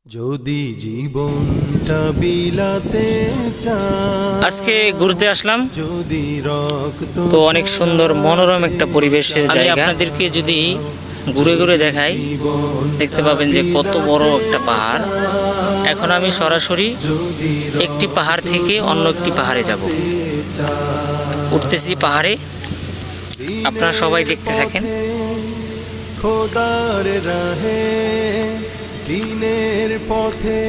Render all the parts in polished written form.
যদি জীবনটা বিলাতে চাই, আজকে ঘুরতে আসলাম, যদি রক্ত তো অনেক সুন্দর মনোরম একটা পরিবেশের জায়গা। আপনাদেরকে যদি ঘুরে ঘুরে দেখাই, দেখতে পাবেন যে কত বড় একটা পাহাড়। এখন আমি সরাসরি একটি পাহাড় থেকে অন্য একটি পাহাড়ে যাব, উঠতেছি পাহাড়ে। আপনারা সবাই দেখতে থাকেন। খোদার রাহে দিনের পথে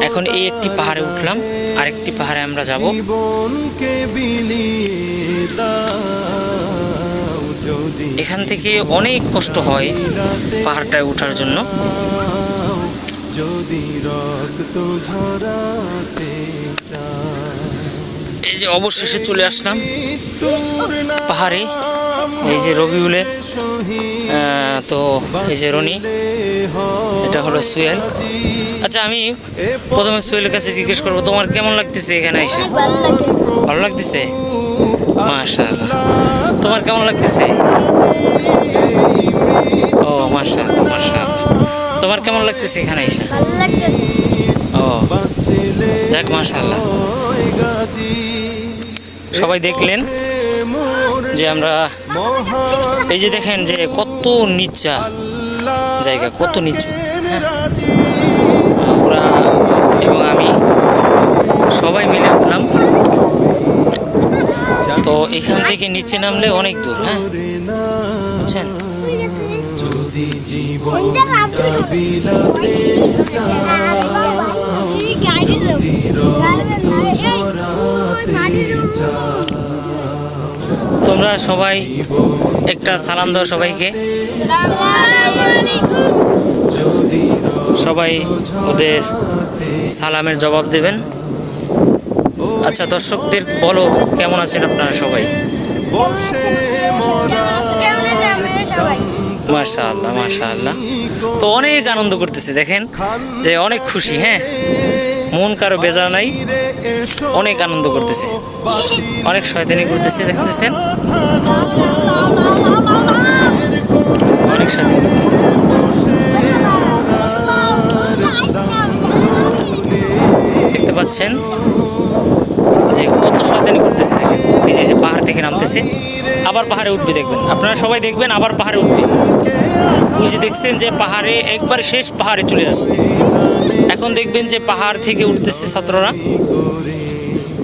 এখন এই একটি পাহাড়ে উঠলাম, আরেকটি পাহাড়ে আমরা যাব। জীবনকে বিলিয়ে দাও, যদি এখান থেকে অনেক কষ্ট হয় পাহাড়টায় ওঠার জন্য। যদি রক্ত ঝরাতে চাই, এই যে অবশেষে চলে আসলাম মৃত্যুর পাহাড়ে। এই যে রবিউলের, তো এই যে রনি, এটা হলো সুয়েল। আচ্ছা, আমি প্রথমে সুয়েলের কাছে জিজ্ঞেস করবো, তোমার কেমন লাগতেছে এখানে এসে? ভালো লাগতেছে? মাশাআল্লাহ। তোমার কেমন লাগতেছে? ও মাশাআল্লাহ, মাশাআল্লাহ। তোমার কেমন লাগতেছে এখানে এসে? ভালো লাগতেছে। ও যাক, মাশাআল্লাহ। সবাই দেখলেন যে আমরা, এই যে দেখেন যে কত নিচা জায়গা, কত নিচু। ওরা এবং আমি সবাই মিলে উঠলাম। তো এখান থেকে নিচে নামলে অনেক দূর, হ্যাঁ, বুঝছেন? যদি জীবনটা বিলাতে তোমরা সবাই একটা সালাম দাও সবাইকে। সবাই ওদের সালামের জবাব দেবেন। আচ্ছা, দর্শকদের বলো কেমন আছেন আপনারা সবাই? মাশাআল্লাহ, মাশাআল্লাহ। তো অনেক আনন্দ করতেছে, দেখেন যে অনেক খুশি, হ্যাঁ, মন কারো বেজার নাই, অনেক আনন্দ করতেছে, অনেক শয়তানি করতেছে, দেখতেছেন, অনেক শয়তানি করতেছে। দেখতে পাচ্ছেন যে কত শয়তানি করতেছে, দেখেন। এই যে পাহাড় থেকে নামতেছে, আবার পাহাড়ে উঠবে, দেখবেন আপনারা সবাই দেখবেন, আবার পাহাড়ে উঠবে। ওই যে দেখছেন যে পাহাড়ে একবার শেষ পাহাড়ে চলে আসছে। এখন দেখবেন যে পাহাড় থেকে উঠতেছে ছাত্ররা,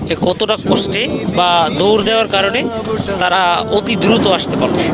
যে কতটা কষ্টে বা দৌড় দেওয়ার কারণে তারা অতি দ্রুত আসতে পারবে।